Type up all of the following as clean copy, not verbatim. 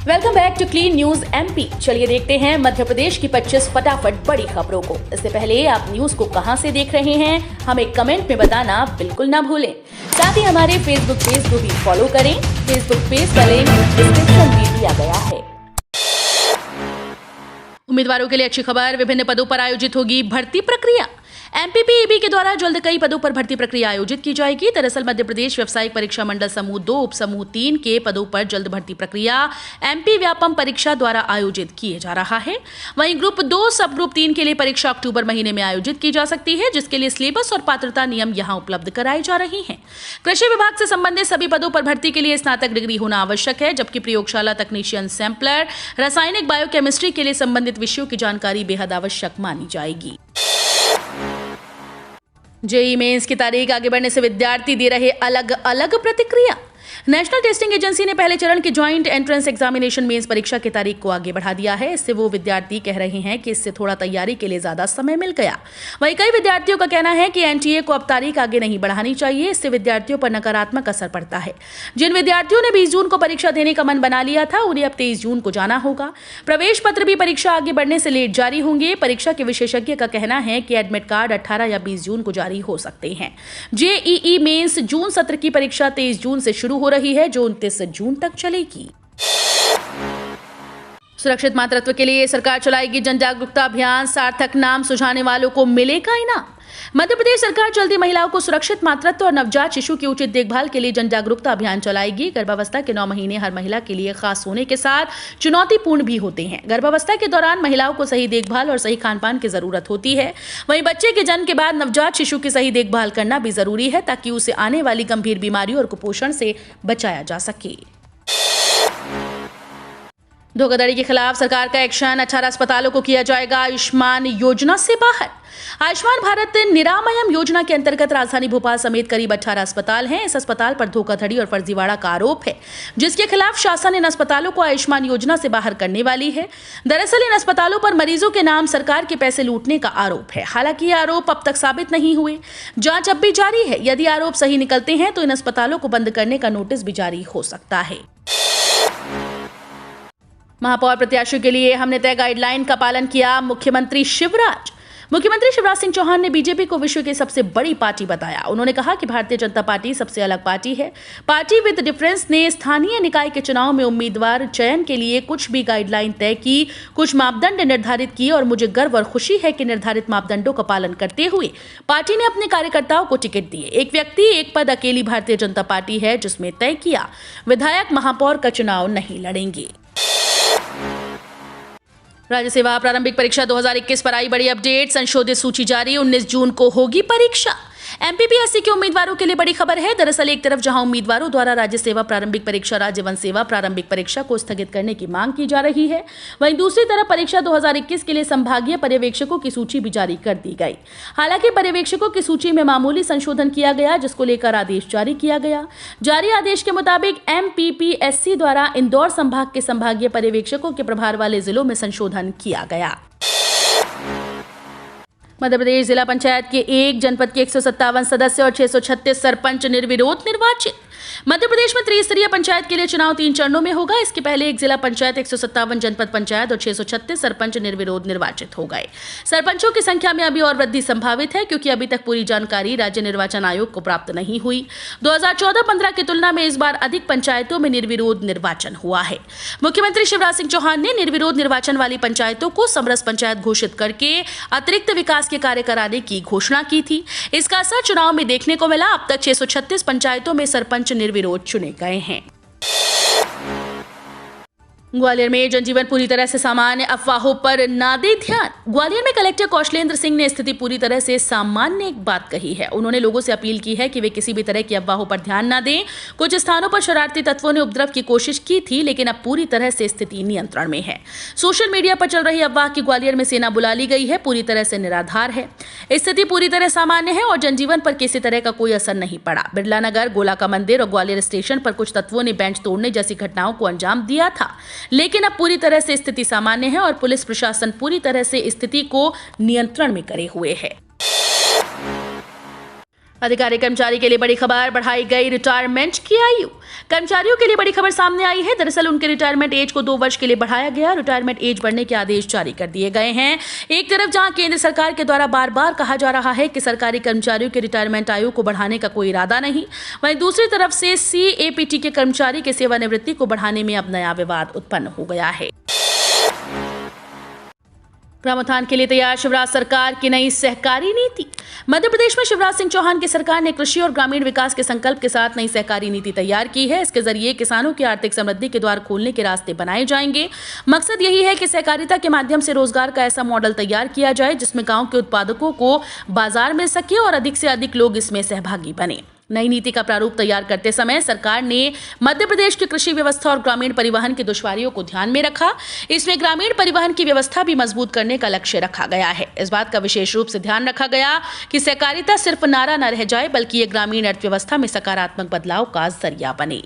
Welcome back to Clean News MP. चलिए देखते हैं मध्य प्रदेश की 25 फटाफट बड़ी खबरों को। इससे पहले आप न्यूज को कहां से देख रहे हैं, हमें कमेंट में बताना बिल्कुल ना भूलें। साथ ही हमारे फेसबुक पेज को भी फॉलो करें। फेसबुक पेज का लिंक डिस्क्रिप्शन में दिया गया है। उम्मीदवारों के लिए अच्छी खबर, विभिन्न पदों पर आयोजित होगी भर्ती प्रक्रिया। एमपीपीईबी के द्वारा जल्द कई पदों पर भर्ती प्रक्रिया आयोजित की जाएगी। दरअसल मध्य प्रदेश व्यावसायिक परीक्षा मंडल समूह 2 उप समूह 3 के पदों पर जल्द भर्ती प्रक्रिया एमपी व्यापम परीक्षा द्वारा आयोजित किए जा रहा है। वहीं ग्रुप 2 सब ग्रुप 3 के लिए परीक्षा अक्टूबर महीने में आयोजित की जा सकती है, जिसके लिए सिलेबस और पात्रता नियम यहां उपलब्ध कराए जा रहे हैं। कृषि विभाग से संबंधित सभी पदों पर भर्ती के लिए स्नातक डिग्री होना आवश्यक है, जबकि प्रयोगशाला तकनीशियन, सैंपलर, रासायनिक, बायोकेमिस्ट्री के लिए संबंधित विषयों की जानकारी बेहद आवश्यक मानी जाएगी। जेईई मेंस की तारीख आगे बढ़ने से विद्यार्थी दे रहे अलग अलग प्रतिक्रिया। नेशनल टेस्टिंग एजेंसी ने पहले चरण की ज्वाइंट एंट्रेंस एग्जामिनेशन मेंस परीक्षा की तारीख को आगे बढ़ा दिया है। इससे वो विद्यार्थी कह रहे हैं कि इससे थोड़ा तैयारी के लिए ज्यादा समय मिल गया। वहीं कई विद्यार्थियों का कहना है कि एनटीए को अब तारीख आगे नहीं बढ़ानी चाहिए, इससे विद्यार्थियों पर नकारात्मक असर पड़ता है। जिन विद्यार्थियों ने 20 जून को परीक्षा देने का मन बना लिया था, उन्हें अब 23 जून को जाना होगा। प्रवेश पत्र भी परीक्षा आगे बढ़ने से लेट जारी होंगे। परीक्षा के विशेषज्ञ का कहना है कि एडमिट कार्ड 18 या 20 जून को जारी हो सकते हैं। जेईई मेंस जून सत्र की परीक्षा 23 जून से शुरू हो रही है, जो 29 जून तक चलेगी। सुरक्षित मातृत्व के लिए सरकार चलाएगी जन जागरूकता अभियान। सार्थक नाम सुझाने वालों को मिलेगा इनाम। मध्य प्रदेश सरकार जल्दी महिलाओं को सुरक्षित मातृत्व और नवजात शिशु की उचित देखभाल के लिए जन जागरूकता अभियान चलाएगी। गर्भावस्था के 9 महीने हर महिला के लिए खास होने के साथ चुनौतीपूर्ण भी होते हैं। गर्भावस्था के दौरान महिलाओं को सही देखभाल और सही खान-पान की जरूरत होती है। वहीं बच्चे के जन्म के बाद नवजात शिशु की सही देखभाल करना भी जरूरी है, ताकि उसे आने वाली गंभीर बीमारियों और कुपोषण से बचाया जा सके। धोखाधड़ी के खिलाफ सरकार का एक्शन। 18 अस्पतालों को किया जाएगा आयुष्मान योजना से बाहर। आयुष्मान भारत निरामयम योजना के अंतर्गत राजधानी भोपाल समेत करीब 18 अस्पताल हैं। इस अस्पताल पर धोखाधड़ी और फर्जीवाड़ा का आरोप है, जिसके खिलाफ शासन इन अस्पतालों को आयुष्मान योजना से बाहर करने वाली है। दरअसल इन अस्पतालों पर मरीजों के नाम सरकार के पैसे लूटने का आरोप है। हालांकि ये आरोप अब तक साबित नहीं हुए। जांच अब भी जारी है। यदि आरोप सही निकलते हैं तो इन अस्पतालों को बंद करने का नोटिस भी जारी हो सकता है। महापौर प्रत्याशियों के लिए हमने तय गाइडलाइन का पालन किया। मुख्यमंत्री शिवराज सिंह चौहान ने बीजेपी को विश्व की सबसे बड़ी पार्टी बताया। उन्होंने कहा कि भारतीय जनता पार्टी सबसे अलग पार्टी है। पार्टी विद डिफरेंस ने स्थानीय निकाय के चुनाव में उम्मीदवार चयन के लिए कुछ भी गाइडलाइन तय की, कुछ मापदंड निर्धारित किए और मुझे गर्व और खुशी है कि निर्धारित मापदंडों का पालन करते हुए पार्टी ने अपने कार्यकर्ताओं को टिकट दिए। एक व्यक्ति एक पद अकेली भारतीय जनता पार्टी है, जिसमें तय किया विधायक महापौर का चुनाव नहीं लड़ेंगे। राज्य सेवा प्रारंभिक परीक्षा 2021 पर आई बड़ी अपडेट। संशोधित सूची जारी। 19 जून को होगी परीक्षा। एमपीपीएससी के उम्मीदवारों के लिए बड़ी खबर है। दरअसल एक तरफ जहां उम्मीदवारों द्वारा राज्य सेवा प्रारंभिक परीक्षा, राज्य वन सेवा प्रारंभिक परीक्षा को स्थगित करने की मांग की जा रही है, वहीं दूसरी तरफ परीक्षा 2021 के लिए संभागीय पर्यवेक्षकों की सूची भी जारी कर दी गई। हालांकि पर्यवेक्षकों की सूची में मामूली संशोधन किया गया, जिसको लेकर आदेश जारी किया गया। जारी आदेश के मुताबिक एमपीपीएससी द्वारा इंदौर संभाग के संभागीय पर्यवेक्षकों के प्रभार वाले जिलों में संशोधन किया गया। मध्य प्रदेश जिला पंचायत के 1 जनपद के 157 सदस्य और 636 सरपंच निर्विरोध निर्वाचित। मध्य प्रदेश में त्रिस्तरीय पंचायत के लिए चुनाव 3 चरणों में होगा। इसके पहले एक जिला पंचायत, 157 जनपद पंचायत और 636 सरपंच निर्विरोध निर्वाचित हो गए। सरपंचों की संख्या में अभी और वृद्धि संभावित है, क्योंकि अभी तक पूरी जानकारी राज्य निर्वाचन आयोग को प्राप्त नहीं हुई। 2014-15 की तुलना में इस बार अधिक पंचायतों में निर्विरोध निर्वाचन हुआ है। मुख्यमंत्री शिवराज सिंह चौहान ने निर्विरोध निर्वाचन वाली पंचायतों को समरस पंचायत घोषित करके अतिरिक्त विकास के कार्य कराने की घोषणा की थी। इसका असर चुनाव में देखने को मिला। अब तक 636 पंचायतों में सरपंच निर्विरोध चुने गए हैं। ग्वालियर में जनजीवन पूरी तरह से सामान्य। अफवाहों पर ना दे ध्यान। ग्वालियर में कलेक्टर कौशलेंद्र सिंह ने स्थिति पूरी तरह से सामान्य एक बात कही है। उन्होंने लोगों से अपील की है कि वे किसी भी तरह की अफवाहों पर ध्यान ना दें। कुछ स्थानों पर शरारती तत्वों ने उपद्रव की कोशिश की थी, लेकिन अब पूरी तरह से स्थिति नियंत्रण में है। सोशल मीडिया पर चल रही अफवाह की ग्वालियर में सेना बुला ली गई है, पूरी तरह से निराधार है। स्थिति पूरी तरह सामान्य है और जनजीवन पर किसी तरह का कोई असर नहीं पड़ा। बिरला नगर, गोला का मंदिर और ग्वालियर स्टेशन पर कुछ तत्वों ने बेंच तोड़ने जैसी घटनाओं को अंजाम दिया था, लेकिन अब पूरी तरह से स्थिति सामान्य है और पुलिस प्रशासन पूरी तरह से स्थिति को नियंत्रण में करे हुए है। अधिकारी कर्मचारी के लिए बड़ी खबर, बढ़ाई गई रिटायरमेंट की आयु। कर्मचारियों के लिए बड़ी खबर सामने आई है। दरअसल उनके रिटायरमेंट एज को 2 वर्ष के लिए बढ़ाया गया। रिटायरमेंट एज बढ़ने के आदेश जारी कर दिए गए हैं। एक तरफ जहां केंद्र सरकार के द्वारा बार बार कहा जा रहा है कि सरकारी कर्मचारियों के रिटायरमेंट आयु को बढ़ाने का कोई इरादा नहीं, वहीं दूसरी तरफ से CAPT के कर्मचारी के सेवानिवृत्ति को बढ़ाने में अब नया विवाद उत्पन्न हो गया है। ग्रामोत्थान के लिए तैयार शिवराज सरकार की नई सहकारी नीति। मध्य प्रदेश में शिवराज सिंह चौहान की सरकार ने कृषि और ग्रामीण विकास के संकल्प के साथ नई सहकारी नीति तैयार की है। इसके जरिए किसानों की आर्थिक समृद्धि के द्वार खोलने के रास्ते बनाए जाएंगे। मकसद यही है कि सहकारिता के माध्यम से रोजगार का ऐसा मॉडल तैयार किया जाए जिसमें गांव के उत्पादकों को बाजार मिल सके और अधिक से अधिक लोग इसमें सहभागी बने। नई नीति का प्रारूप तैयार करते समय सरकार ने मध्य प्रदेश की कृषि व्यवस्था और ग्रामीण परिवहन की दुश्वारियों को ध्यान में रखा। इसमें ग्रामीण परिवहन की व्यवस्था भी मजबूत करने का लक्ष्य रखा गया है। इस बात का विशेष रूप से ध्यान रखा गया कि सहकारिता सिर्फ नारा न रह जाए, बल्कि ये ग्रामीण अर्थव्यवस्था में सकारात्मक बदलाव का जरिया बने।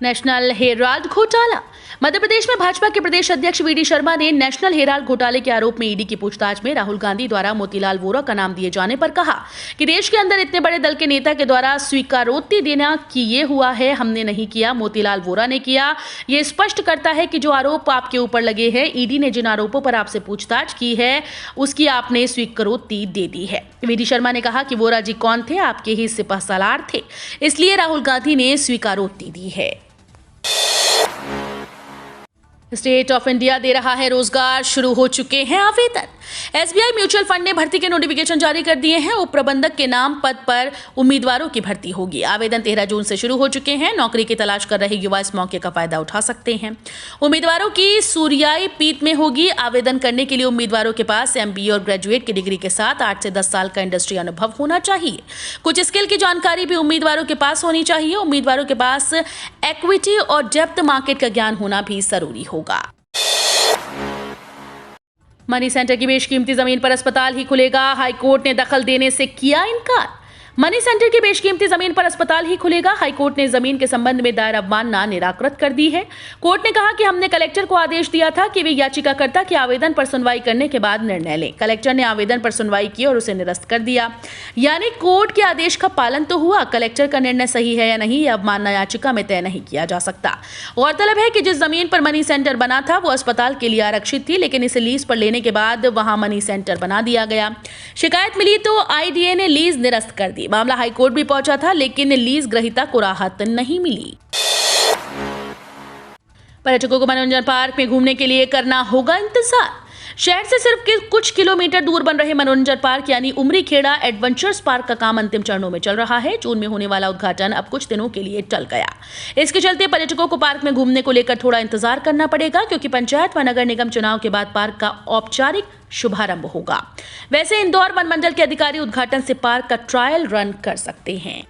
नेशनल हेराल्ड घोटाला। मध्य प्रदेश में भाजपा के प्रदेश अध्यक्ष VD शर्मा ने नेशनल हेराल्ड घोटाले के आरोप में ईडी की पूछताछ में राहुल गांधी द्वारा मोतीलाल वोरा का नाम दिए जाने पर कहा कि देश के अंदर इतने बड़े दल के नेता के द्वारा स्वीकारोक्ति देना कि ये हुआ है, हमने नहीं किया, मोतीलाल वोरा ने किया। ये स्पष्ट करता है कि जो आरोप आपके ऊपर लगे हैं, ईडी ने जिन आरोपों पर आपसे पूछताछ की है उसकी आपने स्वीकारोक्ति दे दी है। VD शर्मा ने कहा कि वोरा जी कौन थे? आपके ही सिपहसालार थे, इसलिए राहुल गांधी ने स्वीकारोक्ति दी है। स्टेट ऑफ इंडिया दे रहा है रोजगार, शुरू हो चुके हैं आवेदन। SBI म्यूचुअल फंड ने भर्ती के नोटिफिकेशन जारी कर दिए हैं। उप प्रबंधक के नाम पद पर उम्मीदवारों की भर्ती होगी। आवेदन 13 जून से शुरू हो चुके हैं। नौकरी की तलाश कर रहे युवा इस मौके का फायदा उठा सकते हैं। उम्मीदवारों की सूर्याई पीठ में होगी। आवेदन करने के लिए उम्मीदवारों के पास MBA और ग्रेजुएट की डिग्री के साथ 8 से 10 साल का इंडस्ट्री अनुभव होना चाहिए। कुछ स्किल की जानकारी भी उम्मीदवारों के पास होनी चाहिए। उम्मीदवारों के पास इक्विटी और डेप्थ मार्केट का ज्ञान होना भी जरूरी होगा। मनी सेंटर की बेशकीमती जमीन पर अस्पताल ही खुलेगा, हाईकोर्ट ने दखल देने से किया इनकार। मनी सेंटर की बेशकीमती जमीन पर अस्पताल ही खुलेगा। हाईकोर्ट ने जमीन के संबंध में दायर अवमानना निराकृत कर दी है। कोर्ट ने कहा कि हमने कलेक्टर को आदेश दिया था कि वे याचिकाकर्ता के आवेदन पर सुनवाई करने के बाद निर्णय लें। कलेक्टर ने आवेदन पर सुनवाई की और उसे निरस्त कर दिया। यानी कोर्ट के आदेश का पालन तो हुआ, कलेक्टर का निर्णय सही है या नहीं यह अवमानना याचिका में तय नहीं किया जा सकता। गौरतलब है कि जिस जमीन पर मनी सेंटर बना था वो अस्पताल के लिए आरक्षित थी, लेकिन इसे लीज पर लेने के बाद वहां मनी सेंटर बना दिया गया। शिकायत मिली तो IDA ने लीज निरस्त कर दी। मामला हाईकोर्ट भी पहुंचा था, लेकिन लीज ग्रहीता को राहत नहीं मिली। पर्यटकों को मनोरंजन पार्क में घूमने के लिए करना होगा इंतजार। शहर से सिर्फ कुछ किलोमीटर दूर बन रहे मनोरंजन पार्क यानी उमरी खेड़ा एडवेंचर्स पार्क का काम अंतिम चरणों में चल रहा है। जून में होने वाला उद्घाटन अब कुछ दिनों के लिए टल गया। इसके चलते पर्यटकों को पार्क में घूमने को लेकर थोड़ा इंतजार करना पड़ेगा, क्योंकि पंचायत व नगर निगम चुनाव के बाद पार्क का औपचारिक शुभारंभ होगा। वैसे इंदौर वन मंडल के अधिकारी उद्घाटन से पार्क का ट्रायल रन कर सकते हैं।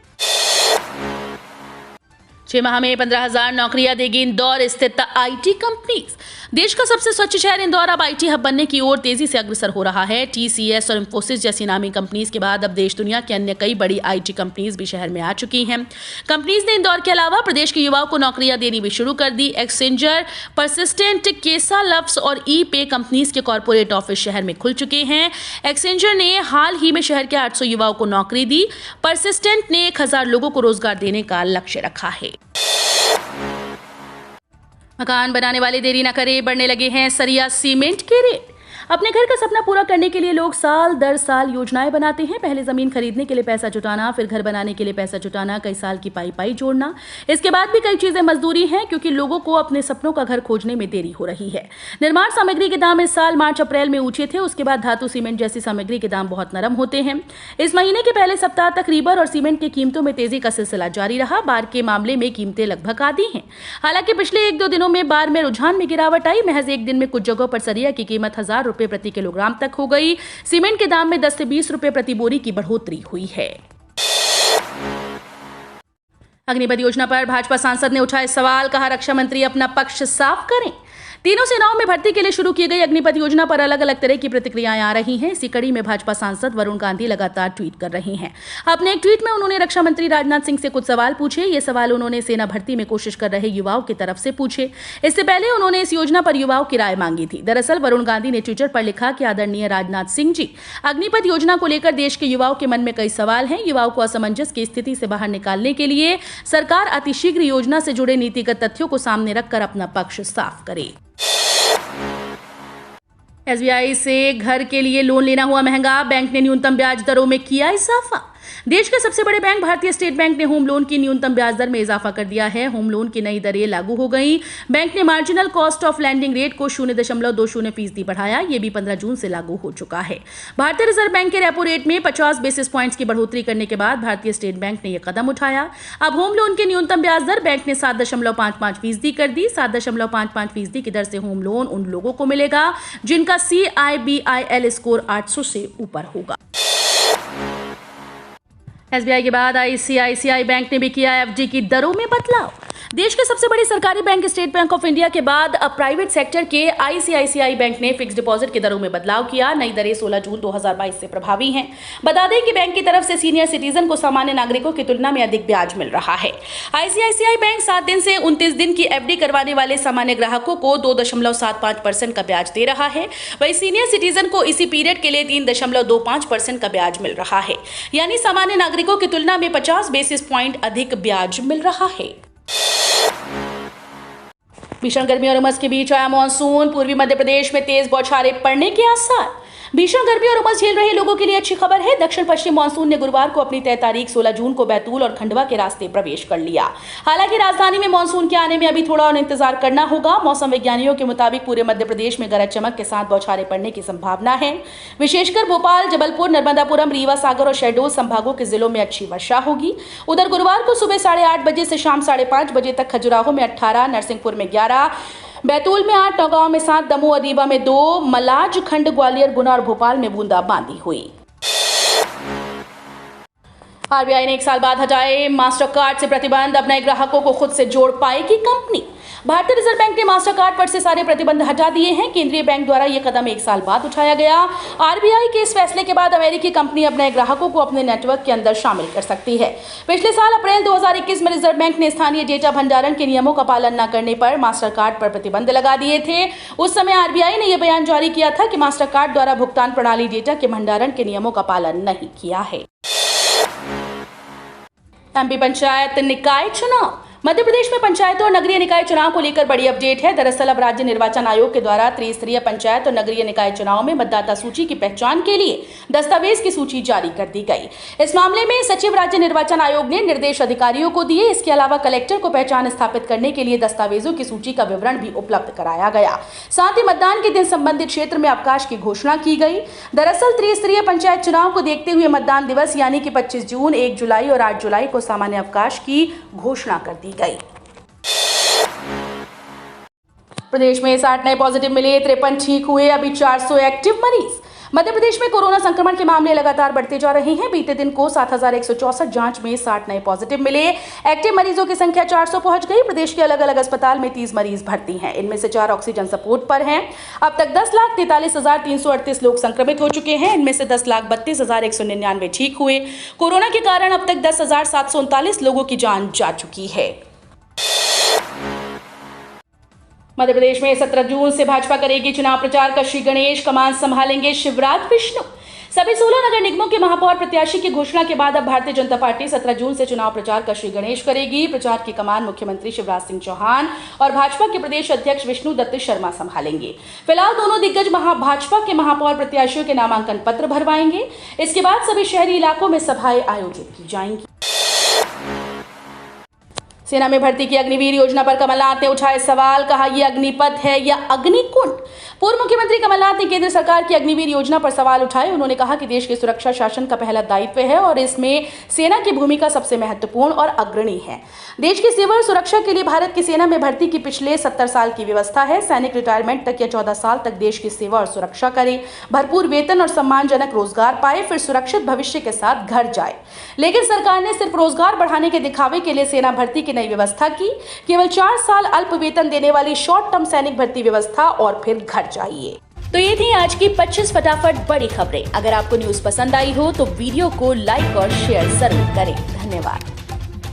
6 माह में 15,000 नौकरियां देगी इंदौर स्थित IT कंपनीज। देश का सबसे स्वच्छ शहर इंदौर अब IT हब बनने की ओर तेजी से अग्रसर हो रहा है। TCS और इंफोसिस जैसी नामी कंपनीज के बाद अब देश दुनिया के अन्य कई बड़ी IT कंपनीज भी शहर में आ चुकी हैं। कंपनीज ने इंदौर के अलावा प्रदेश के युवाओं को नौकरियां देनी भी शुरू कर दी। एक्सेंजर, परसिस्टेंट, केसा लफ्स और ePay कंपनीज के कॉर्पोरेट ऑफिस शहर में खुल चुके हैं। एक्सेंजर ने हाल ही में शहर के 800 युवाओं को नौकरी दी। परसिस्टेंट ने 1000 लोगों को रोजगार देने का लक्ष्य रखा है। मकान बनाने वाले देरी न करे, बढ़ने लगे हैं सरिया सीमेंट के रेट। अपने घर का सपना पूरा करने के लिए लोग साल दर साल योजनाएं बनाते हैं। पहले जमीन खरीदने के लिए पैसा जुटाना, फिर घर बनाने के लिए पैसा जुटाना, कई साल की पाई जोड़ना। इसके बाद भी कई चीजें मजदूरी हैं, क्योंकि लोगों को अपने सपनों का घर खोजने में देरी हो रही है। निर्माण सामग्री के दाम इस साल मार्च-अप्रैल में ऊंचे थे। उसके बाद धातु सीमेंट जैसी सामग्री के दाम बहुत नरम होते हैं। इस महीने के पहले सप्ताह तक रीबर और सीमेंट की कीमतों में तेजी का सिलसिला जारी रहा। बार के मामले में कीमतें लगभग आधी हैं। हालांकि पिछले 1-2 दिनों में बार में रुझान में गिरावट आई। महज एक दिन में कुछ जगहों पर सरिया की कीमत 1000 रुपए प्रति किलोग्राम तक हो गई। सीमेंट के दाम में 10 से 20 रुपए प्रति बोरी की बढ़ोतरी हुई है। अग्निपथ योजना पर भाजपा सांसद ने उठाए सवाल, कहा रक्षा मंत्री अपना पक्ष साफ करें। तीनों सेनाओं में भर्ती के लिए शुरू की गई अग्निपथ योजना पर अलग अलग तरह की प्रतिक्रियाएं आ रही हैं। इसी कड़ी में भाजपा सांसद वरुण गांधी लगातार ट्वीट कर रहे हैं। अपने एक ट्वीट में उन्होंने रक्षा मंत्री राजनाथ सिंह से कुछ सवाल पूछे। ये सवाल उन्होंने सेना भर्ती में कोशिश कर रहे युवाओं की तरफ से पूछे। इससे पहले उन्होंने इस योजना पर युवाओं की राय मांगी थी। दरअसल वरुण गांधी ने ट्विटर पर लिखा कि आदरणीय राजनाथ सिंह जी, अग्निपथ योजना को लेकर देश के युवाओं के मन में कई सवाल हैं। युवाओं को असमंजस की स्थिति से बाहर निकालने के लिए सरकार अतिशीघ्र योजना से जुड़े नीतिगत तथ्यों को सामने रखकर अपना पक्ष साफ करे। एसबीआई से घर के लिए लोन लेना हुआ महंगा, बैंक ने न्यूनतम ब्याज दरों में किया इजाफा। देश के सबसे बड़े बैंक भारतीय स्टेट बैंक ने होम लोन की न्यूनतम ब्याज दर में इजाफा कर दिया है। होम लोन की नई दरें लागू हो गई। बैंक ने marginal cost of landing rate को 0.20% बढ़ाया। ये भी 15 जून से लागू हो चुका है। भारतीय रिजर्व बैंक के रेपो रेट में 50 बेसिस पॉइंट्स की बढ़ोतरी करने के बाद भारतीय स्टेट बैंक ने यह कदम उठाया। अब होम लोन की न्यूनतम ब्याज दर बैंक ने 7.55% कर दी। 7.55% की दर से होम लोन उन लोगों को मिलेगा जिनका CIBIL स्कोर 800 से ऊपर होगा। एसबीआई के बाद ICICI बैंक ने भी किया FD की दरों में बदलाव। देश के सबसे बड़े सरकारी bank state bank of India के बाद अब प्राइवेट सेक्टर के ICICI बैंक ने फिक्स डिपॉजिट की दरों में बदलाव किया। नई दरें 16 जून 2022 से प्रभावी हैं। बता दें कि बैंक की तरफ से सीनियर सिटीजन को सामान्य नागरिकों की तुलना में अधिक ब्याज मिल रहा है। ICICI बैंक 7 दिन से 29 दिन की FD करवाने वाले सामान्य ग्राहकों को 2.75% का ब्याज दे रहा है। वहीं सीनियर सिटीजन को इसी पीरियड के लिए 3.25% का ब्याज मिल रहा है। यानी सामान्य नागरिकों की तुलना में 50 बेसिस पॉइंट अधिक ब्याज मिल रहा है। भीषण गर्मी और उमस के बीच आया मानसून। पूर्वी मध्य प्रदेश में तेज बौछारें पड़ने के आसार। भीषण गर्मी और उमस झेल रहे लोगों के लिए अच्छी खबर है। दक्षिण पश्चिम मानसून ने गुरुवार को अपनी तय तारीख 16 जून को बैतूल और खंडवा के रास्ते प्रवेश कर लिया। हालांकि राजधानी में मानसून के आने में अभी थोड़ा और इंतजार करना होगा। मौसम वैज्ञानिकों के मुताबिक पूरे मध्य प्रदेश में गरज चमक के साथ बौछारें पड़ने की संभावना है। विशेषकर भोपाल, जबलपुर, नर्मदापुरम, रीवा, सागर और शहडोल संभागों के जिलों में अच्छी वर्षा होगी। उधर गुरुवार को सुबह 8:30 बजे से शाम 5:30 बजे तक खजुराहो में 18, नरसिंहपुर में 11, बैतूल में 8, नौगांव में 7, दमोह और रीवा में 2, मलाज खंड, ग्वालियर, गुना और भोपाल में बूंदाबांदी हुई। आरबीआई ने 1 साल बाद हटाए मास्टर कार्ड से प्रतिबंध। अब नए ग्राहकों को खुद से जोड़ पाएगी कंपनी। भारतीय रिजर्व बैंक ने मास्टर कार्ड पर से सारे प्रतिबंध हटा दिए हैं। केंद्रीय बैंक द्वारा यह कदम 1 साल बाद उठाया गया। आरबीआई के इस फैसले के बाद अमेरिकी कंपनी अब नए ग्राहकों को अपने नेटवर्क के अंदर शामिल कर सकती है। पिछले साल अप्रैल 2021 में रिजर्व बैंक ने स्थानीय डेटा भंडारण के नियमों का पालन न करने पर मास्टर कार्ड पर प्रतिबंध लगा दिए थे। उस समय आरबीआई ने यह बयान जारी किया था कि मास्टर कार्ड द्वारा भुगतान प्रणाली डेटा के भंडारण के नियमों का पालन नहीं किया है। एमपी पंचायत निकाय चुनाव। मध्य प्रदेश में पंचायतों और नगरीय निकाय चुनाव को लेकर बड़ी अपडेट है। दरअसल अब राज्य निर्वाचन आयोग के द्वारा त्रिस्तरीय पंचायत और नगरीय निकाय चुनाव में मतदाता सूची की पहचान के लिए दस्तावेज की सूची जारी कर दी गई। इस मामले में सचिव राज्य निर्वाचन आयोग ने निर्देश अधिकारियों को दिए। इसके अलावा कलेक्टर को पहचान स्थापित करने के लिए दस्तावेजों की सूची का विवरण भी उपलब्ध कराया गया। साथ ही मतदान के दिन संबंधित क्षेत्र में अवकाश की घोषणा की गई। दरअसल त्रिस्तरीय पंचायत चुनाव को देखते हुए मतदान दिवस यानी कि 25 जून, 1 जुलाई और 8 जुलाई को सामान्य अवकाश की घोषणा कर दी गई। प्रदेश में 60 नए पॉजिटिव मिले, 53 ठीक हुए, अभी 400 एक्टिव मरीज। मध्य प्रदेश में कोरोना संक्रमण के मामले लगातार बढ़ते जा रहे हैं। बीते दिन को 7164 जांच में 60 नए पॉजिटिव मिले। एक्टिव मरीजों की संख्या 400 पहुंच गई। प्रदेश के अलग अलग अस्पताल में 30 मरीज भर्ती हैं। इनमें से 4 ऑक्सीजन सपोर्ट पर हैं। अब तक 10,43,338 लोग संक्रमित हो चुके हैं। इनमें से 10,32,199 ठीक हुए। कोरोना के कारण अब तक 10,739 लोगों की जान जा चुकी है। मध्य प्रदेश में 17 जून से भाजपा करेगी चुनाव प्रचार का श्री गणेश। कमान संभालेंगे शिवराज विष्णु। सभी 16 नगर निगमों के महापौर प्रत्याशी की घोषणा के बाद अब भारतीय जनता पार्टी 17 जून से चुनाव प्रचार का श्री गणेश करेगी। प्रचार की कमान मुख्यमंत्री शिवराज सिंह चौहान और भाजपा के प्रदेश अध्यक्ष विष्णु दत्त शर्मा संभालेंगे। फिलहाल दोनों दिग्गज भाजपा के महापौर प्रत्याशियों के नामांकन पत्र भरवाएंगे। इसके बाद सभी शहरी इलाकों में सभाएं आयोजित की जाएंगी। सेना में भर्ती की अग्निवीर योजना पर कमलनाथ ने उठाए सवाल। कहा यह अग्निपथ है या अग्निकुंड। पूर्व मुख्यमंत्री कमलनाथ ने केंद्र सरकार की अग्निवीर योजना पर सवाल उठाए। उन्होंने कहा कि देश की सुरक्षा शासन का पहला दायित्व है और इसमें सेना की भूमिका सबसे महत्वपूर्ण और अग्रणी है। देश की सेवा और सुरक्षा के लिए भारत की सेना में भर्ती की पिछले 70 साल की व्यवस्था है। सैनिक रिटायरमेंट तक या 14 साल तक देश की सेवा और सुरक्षा करे, भरपूर वेतन और सम्मानजनक रोजगार पाए, फिर सुरक्षित भविष्य के साथ घर जाए। लेकिन सरकार ने सिर्फ रोजगार बढ़ाने के दिखावे के लिए सेना भर्ती के नई व्यवस्था की, केवल 4 साल अल्प वेतन देने वाली शॉर्ट टर्म सैनिक भर्ती व्यवस्था और फिर घर चाहिए। तो ये थी आज की 25 फटाफट बड़ी खबरें। अगर आपको न्यूज पसंद आई हो तो वीडियो को लाइक और शेयर जरूर करें। धन्यवाद।